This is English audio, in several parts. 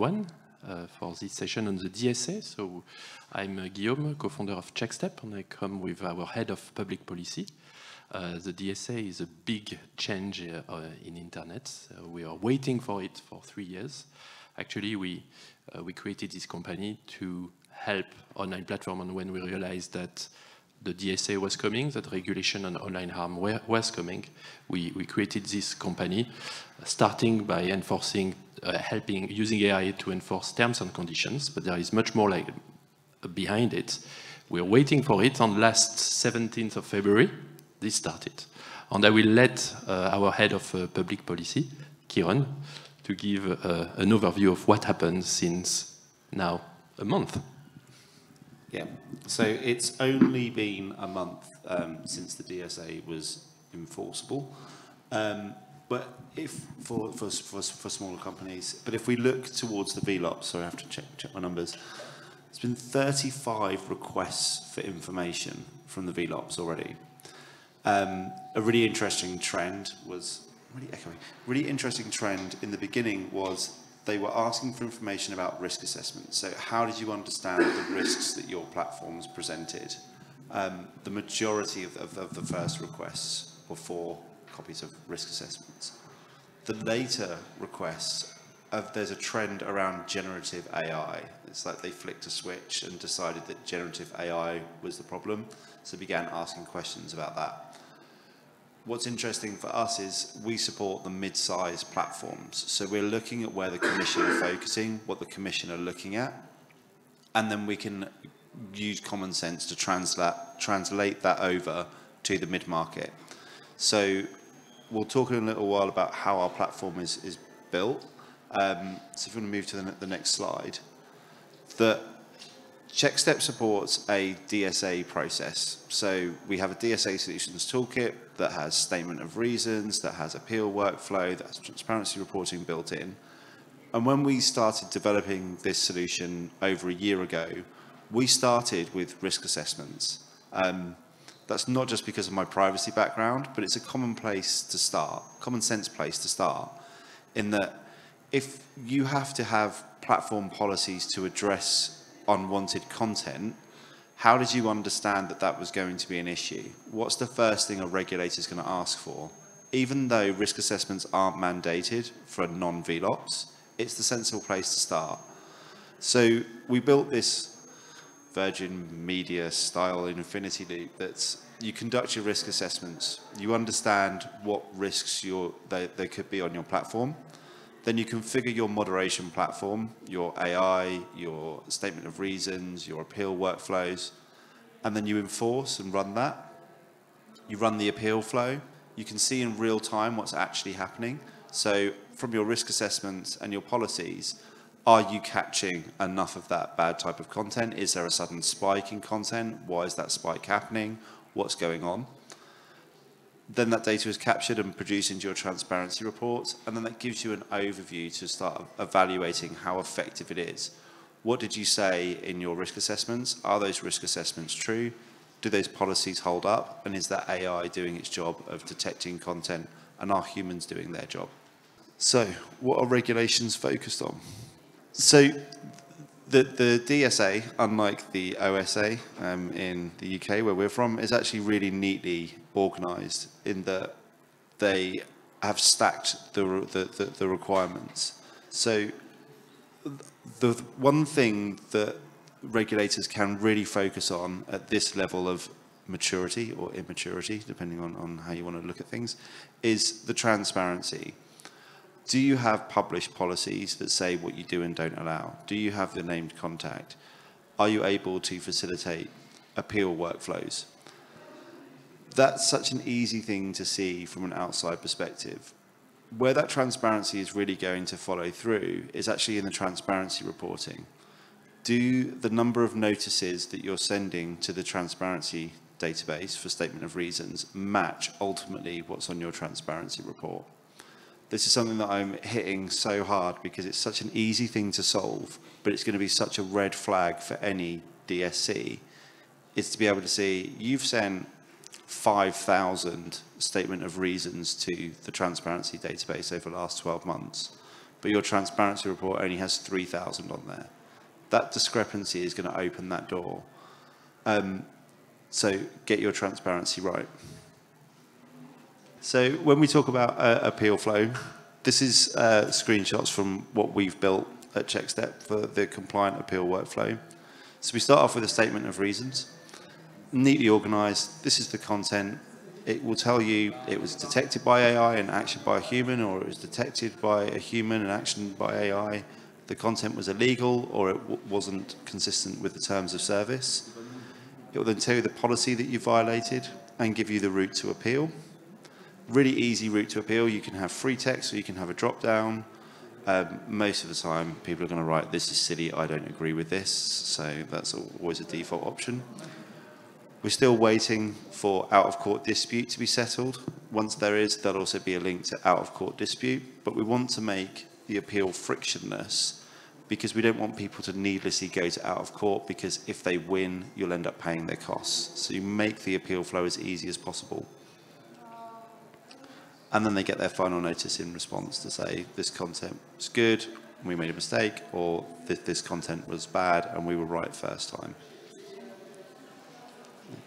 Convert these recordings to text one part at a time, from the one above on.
everyone for this session on the DSA. So I'm Guillaume, co-founder of Step, and I come with our head of public policy. The DSA is a big change in internet. We are waiting for it for 3 years. Actually, we created this company to help online platform, and when we realized that the DSA was coming, that regulation on online harm was coming, we created this company, starting by enforcing, using AI to enforce terms and conditions, but there is much more like behind it. We're waiting for it. On last 17th of February, this started. And I will let our head of public policy, Kieran, to give an overview of what happened since now a month. Yeah, so it's only been a month since the DSA was enforceable, but if for smaller companies, but if we look towards the VLOP, so I have to check my numbers, there's been 35 requests for information from the VLOPs already. A really interesting trend was, really interesting trend in the beginning was they were asking for information about risk assessment. So how did you understand the risks that your platforms presented? The majority of the first requests were for copies of risk assessments. The later requests, there's a trend around generative AI. It's like they flicked a switch and decided that generative AI was the problem, so began asking questions about that. What's interesting for us is we support the mid-size platforms. So we're looking at where the Commission are focusing, what the Commission are looking at, and then we can use common sense to translate that over to the mid-market. So we'll talk in a little while about how our platform is built. So if you want to move to the next slide. Step supports a DSA process. So we have a DSA solutions toolkit that has statement of reasons, that has appeal workflow, that has transparency reporting built in. And when we started developing this solution over a year ago, we started with risk assessments. That's not just because of my privacy background, but it's a common place to start, common sense place to start, in that if you have to have platform policies to address unwanted content, how did you understand that that was going to be an issue? What's the first thing a regulator is going to ask for? Even though risk assessments aren't mandated for non-VLOPs, it's the sensible place to start. So we built this Virgin Media style infinity loop that's, you conduct your risk assessments, you understand what risks there could be on your platform. Then you configure your moderation platform, your AI, your statement of reasons, your appeal workflows, and then you enforce and run that. You run the appeal flow. You can see in real time what's actually happening. So from your risk assessments and your policies, are you catching enough of that bad type of content? Is there a sudden spike in content? Why is that spike happening? What's going on? Then that data is captured and produced into your transparency reports, and then that gives you an overview to start evaluating how effective it is. What did you say in your risk assessments? Are those risk assessments true? Do those policies hold up? And is that AI doing its job of detecting content? And are humans doing their job? So what are regulations focused on? So the DSA, unlike the OSA in the UK where we're from, is actually really neatly organised in that they have stacked the requirements. So the one thing that regulators can really focus on at this level of maturity or immaturity, depending on how you want to look at things, is the transparency. Do you have published policies that say what you do and don't allow? Do you have the named contact? Are you able to facilitate appeal workflows? That's such an easy thing to see from an outside perspective. Where that transparency is really going to follow through is actually in the transparency reporting. Do the number of notices that you're sending to the transparency database for statement of reasons match ultimately what's on your transparency report? This is something that I'm hitting so hard because it's such an easy thing to solve, but it's going to be such a red flag for any DSC, is to be able to see you've sent 5,000 statement of reasons to the transparency database over the last 12 months, but your transparency report only has 3,000 on there. That discrepancy is going to open that door. So get your transparency right. So when we talk about appeal flow, this is screenshots from what we've built at CheckStep for the compliant appeal workflow. So we start off with a statement of reasons. Neatly organized, this is the content. It will tell you it was detected by AI and actioned by a human, or it was detected by a human and actioned by AI. The content was illegal, or it wasn't consistent with the terms of service. It will then tell you the policy that you violated and give you the route to appeal. Really easy route to appeal. You can have free text, or you can have a drop down. Most of the time, people are going to write, this is silly, I don't agree with this. So that's always a default option. We're still waiting for out-of-court dispute to be settled. Once there is, there'll also be a link to out-of-court dispute. But we want to make the appeal frictionless because we don't want people to needlessly go to out-of-court, because if they win, you'll end up paying their costs. So you make the appeal flow as easy as possible. And then they get their final notice in response to say, this content was good, we made a mistake, or this content was bad, and we were right first time.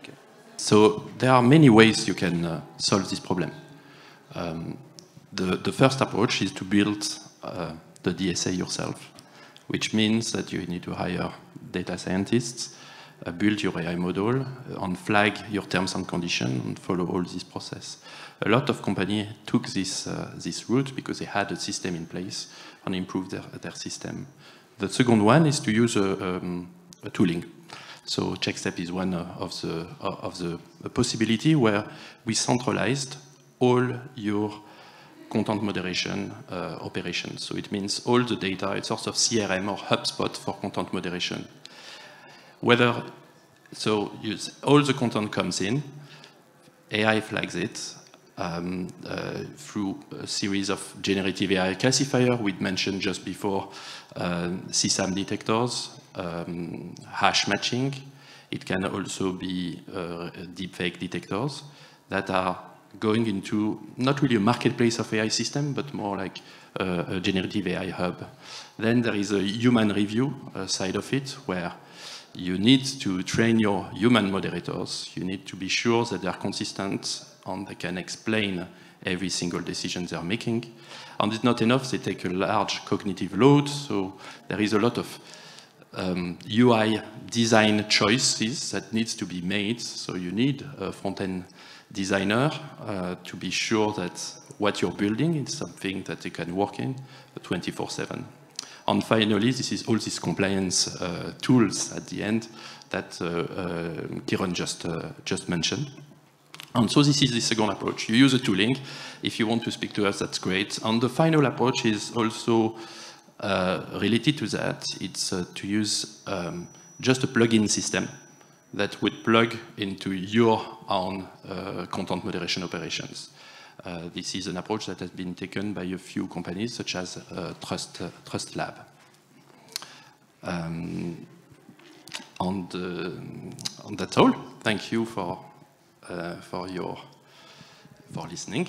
Okay. So there are many ways you can solve this problem. The first approach is to build the DSA yourself, which means that you need to hire data scientists, build your AI model, and flag your terms and conditions, and follow all this process. A lot of companies took this route because they had a system in place and improved their system. The second one is to use a tooling. So CheckStep is one of the possibility where we centralized all your content moderation operations. So it means all the data, it's sort of CRM or HubSpot for content moderation. All the content comes in, AI flags it through a series of generative AI classifier we mentioned just before, CSAM detectors, hash matching. It can also be deepfake detectors that are going into not really a marketplace of AI system, but more like a generative AI hub. Then there is a human review side of it, where you need to train your human moderators. You need to be sure that they are consistent and they can explain every single decision they are making. And it's not enough, they take a large cognitive load, so there is a lot of UI design choices that needs to be made. So you need a front-end designer to be sure that what you're building is something that they can work in 24/7. And finally, this is all these compliance tools at the end that Kiran just mentioned. And so this is the second approach. You use a tooling. If you want to speak to us, that's great. And the final approach is also related to that. It's to use just a plugin system that would plug into your own content moderation operations. This is an approach that has been taken by a few companies, such as Trust Lab. And that's all. Thank you for listening.